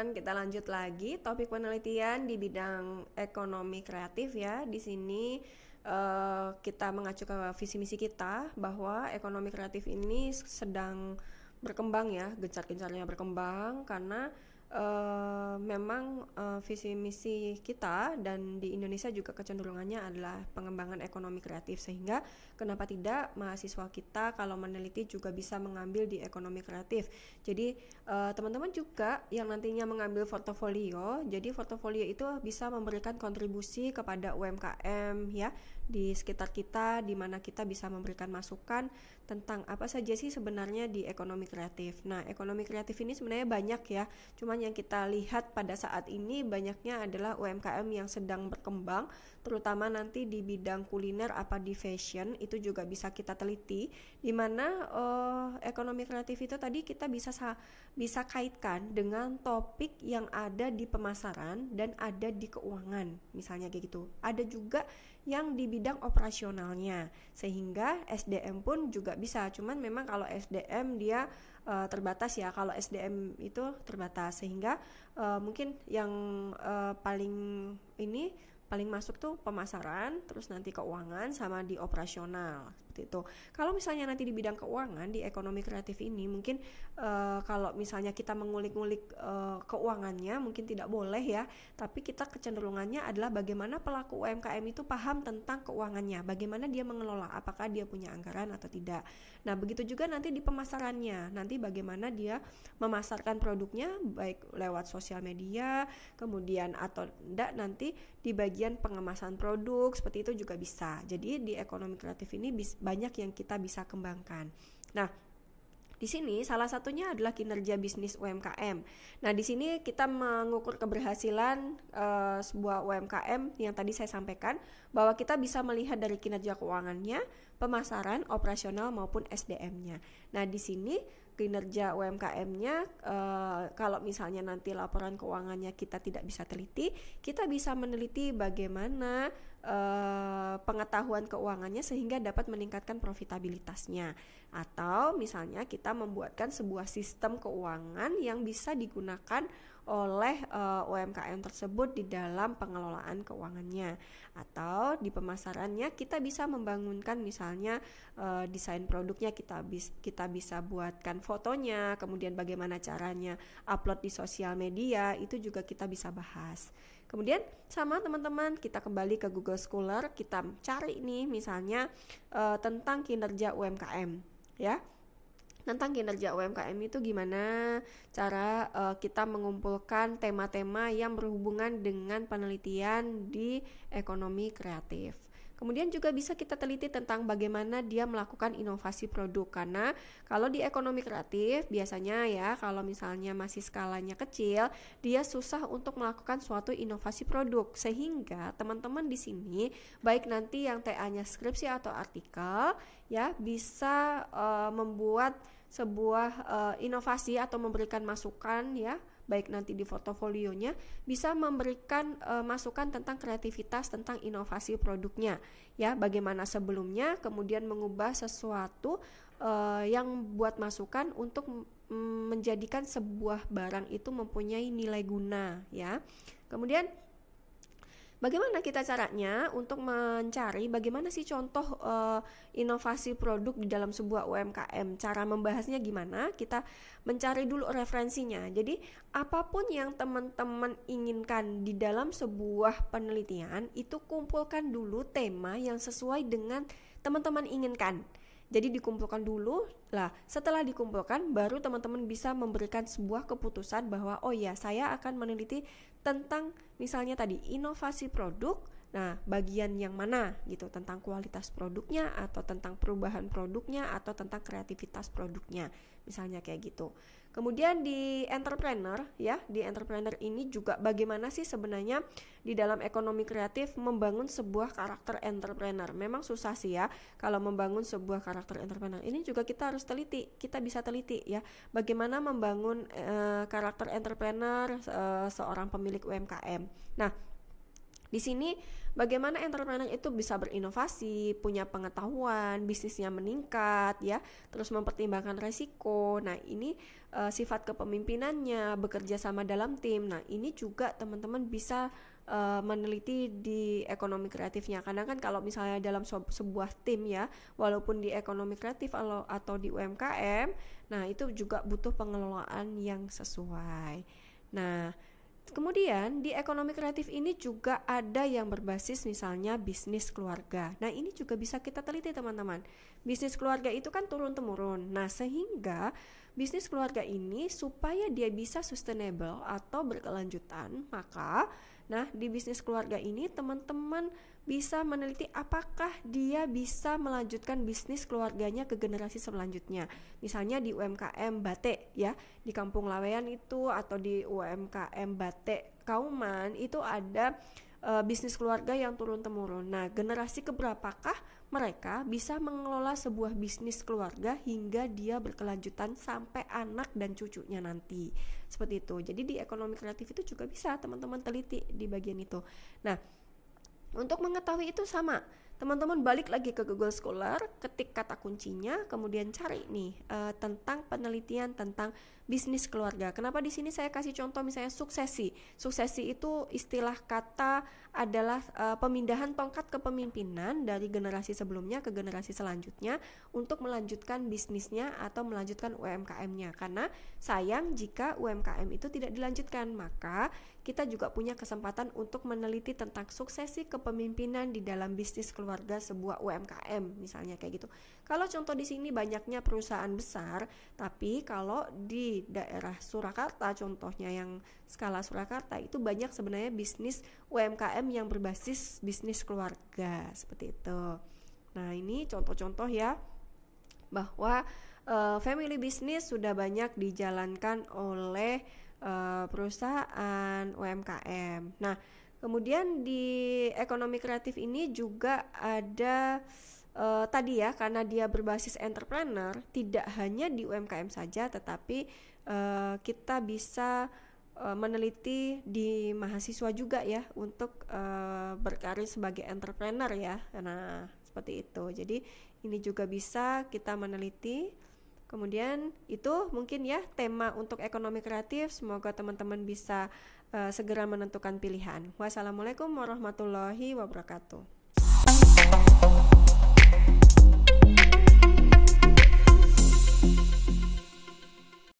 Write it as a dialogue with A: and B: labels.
A: teman-teman, kita lanjut lagi topik penelitian di bidang ekonomi kreatif ya. Di sini kita mengacu ke visi misi kita bahwa ekonomi kreatif ini sedang berkembang ya, gencar-gencarnya berkembang karena memang visi misi kita dan di Indonesia juga kecenderungannya adalah pengembangan ekonomi kreatif, sehingga kenapa tidak mahasiswa kita kalau meneliti juga bisa mengambil di ekonomi kreatif. Jadi teman-teman juga yang nantinya mengambil portofolio, jadi portofolio itu bisa memberikan kontribusi kepada UMKM ya di sekitar kita, di mana kita bisa memberikan masukan tentang apa saja sih sebenarnya di ekonomi kreatif. Nah, ekonomi kreatif ini sebenarnya banyak ya, cuman yang kita lihat pada saat ini banyaknya adalah UMKM yang sedang berkembang, terutama nanti di bidang kuliner apa di fashion, itu juga bisa kita teliti, di mana ekonomi kreatif itu tadi kita bisa kaitkan dengan topik yang ada di pemasaran dan ada di keuangan, misalnya kayak gitu. Ada juga yang di bidang operasionalnya, sehingga SDM pun juga bisa, cuman memang kalau SDM dia terbatas ya, kalau SDM itu terbatas, sehingga mungkin yang paling masuk tuh pemasaran, terus nanti keuangan sama di operasional, seperti itu. Kalau misalnya nanti di bidang keuangan di ekonomi kreatif ini mungkin kalau misalnya kita mengulik-ngulik keuangannya mungkin tidak boleh ya, tapi kita kecenderungannya adalah bagaimana pelaku UMKM itu paham tentang keuangannya, bagaimana dia mengelola, apakah dia punya anggaran atau tidak. Nah, begitu juga nanti di pemasarannya, nanti bagaimana dia memasarkan produknya baik lewat sosial media, kemudian atau enggak nanti di bagian pengemasan produk, seperti itu juga bisa. Jadi di ekonomi kreatif ini banyak yang kita bisa kembangkan. Nah, di sini salah satunya adalah kinerja bisnis UMKM. Nah, di sini kita mengukur keberhasilan sebuah UMKM yang tadi saya sampaikan, bahwa kita bisa melihat dari kinerja keuangannya, pemasaran, operasional maupun SDM-nya. Nah, di sini kinerja UMKM-nya kalau misalnya nanti laporan keuangannya kita tidak bisa teliti, kita bisa meneliti bagaimana pengetahuan keuangannya sehingga dapat meningkatkan profitabilitasnya. Atau misalnya kita membuatkan sebuah sistem keuangan yang bisa digunakan oleh UMKM tersebut di dalam pengelolaan keuangannya. Atau di pemasarannya kita bisa membangunkan misalnya desain produknya, kita bisa buatkan fotonya, kemudian bagaimana caranya upload di sosial media, itu juga kita bisa bahas. Kemudian sama teman-teman, kita kembali ke Google Scholar, kita cari nih misalnya tentang kinerja UMKM ya. Tentang kinerja UMKM itu gimana cara kita mengumpulkan tema-tema yang berhubungan dengan penelitian di ekonomi kreatif. Kemudian juga bisa kita teliti tentang bagaimana dia melakukan inovasi produk, karena kalau di ekonomi kreatif biasanya ya kalau misalnya masih skalanya kecil, dia susah untuk melakukan suatu inovasi produk, sehingga teman-teman di sini baik nanti yang TA-nya skripsi atau artikel ya bisa membuat sebuah inovasi atau memberikan masukan ya, baik nanti di portofolionya bisa memberikan masukan tentang kreativitas, tentang inovasi produknya ya, bagaimana sebelumnya kemudian mengubah sesuatu yang buat masukan untuk menjadikan sebuah barang itu mempunyai nilai guna ya. Kemudian bagaimana kita caranya untuk mencari bagaimana sih contoh inovasi produk di dalam sebuah UMKM? Cara membahasnya gimana? Kita mencari dulu referensinya. Jadi apapun yang teman-teman inginkan di dalam sebuah penelitian, itu kumpulkan dulu tema yang sesuai dengan teman-teman inginkan. Jadi dikumpulkan dulu lah, setelah dikumpulkan baru teman-teman bisa memberikan sebuah keputusan bahwa oh ya, saya akan meneliti tentang misalnya tadi inovasi produk. Nah, bagian yang mana gitu, tentang kualitas produknya atau tentang perubahan produknya atau tentang kreativitas produknya, misalnya kayak gitu. Kemudian di entrepreneur ya, di entrepreneur ini juga bagaimana sih sebenarnya di dalam ekonomi kreatif membangun sebuah karakter entrepreneur. Memang susah sih ya kalau membangun sebuah karakter entrepreneur. Ini juga kita harus teliti, kita bisa teliti ya, bagaimana membangun karakter entrepreneur seorang pemilik UMKM. Nah, di sini bagaimana entrepreneur itu bisa berinovasi, punya pengetahuan, bisnisnya meningkat ya, terus mempertimbangkan resiko. Nah, ini sifat kepemimpinannya, bekerja sama dalam tim. Nah, ini juga teman-teman bisa meneliti di ekonomi kreatifnya. Kadang kan kalau misalnya dalam sebuah tim ya, walaupun di ekonomi kreatif atau di UMKM, nah itu juga butuh pengelolaan yang sesuai. Nah, kemudian di ekonomi kreatif ini juga ada yang berbasis misalnya bisnis keluarga. Nah, ini juga bisa kita teliti teman-teman. Bisnis keluarga itu kan turun-temurun. Nah, sehingga bisnis keluarga ini supaya dia bisa sustainable atau berkelanjutan, maka di bisnis keluarga ini teman-teman bisa meneliti apakah dia bisa melanjutkan bisnis keluarganya ke generasi selanjutnya. Misalnya di UMKM Batik ya, di Kampung Laweyan itu, atau di UMKM Batik Kauman itu ada bisnis keluarga yang turun-temurun. Nah, generasi keberapakah mereka bisa mengelola sebuah bisnis keluarga hingga dia berkelanjutan sampai anak dan cucunya nanti. Seperti itu. Jadi di ekonomi kreatif itu juga bisa teman-teman teliti di bagian itu. Nah, untuk mengetahui itu sama, teman-teman balik lagi ke Google Scholar, ketik kata kuncinya, kemudian cari nih tentang penelitian tentang bisnis keluarga. Kenapa di sini saya kasih contoh misalnya suksesi. Suksesi itu istilah kata adalah pemindahan tongkat kepemimpinan dari generasi sebelumnya ke generasi selanjutnya untuk melanjutkan bisnisnya atau melanjutkan UMKM-nya. Karena sayang jika UMKM itu tidak dilanjutkan, maka kita juga punya kesempatan untuk meneliti tentang suksesi kepemimpinan di dalam bisnis keluarga sebuah UMKM, misalnya kayak gitu. Kalau contoh di sini banyaknya perusahaan besar, tapi kalau di daerah Surakarta contohnya yang skala Surakarta itu banyak sebenarnya bisnis UMKM yang berbasis bisnis keluarga seperti itu. Nah, ini contoh-contoh ya bahwa family business sudah banyak dijalankan oleh perusahaan UMKM. Nah, kemudian di ekonomi kreatif ini juga ada tadi ya, karena dia berbasis entrepreneur, tidak hanya di UMKM saja, tetapi kita bisa meneliti di mahasiswa juga ya untuk berkarir sebagai entrepreneur ya. Nah, seperti itu. Jadi ini juga bisa kita meneliti. Kemudian itu mungkin ya tema untuk ekonomi kreatif. Semoga teman-teman bisa segera menentukan pilihan. Wassalamualaikum warahmatullahi wabarakatuh.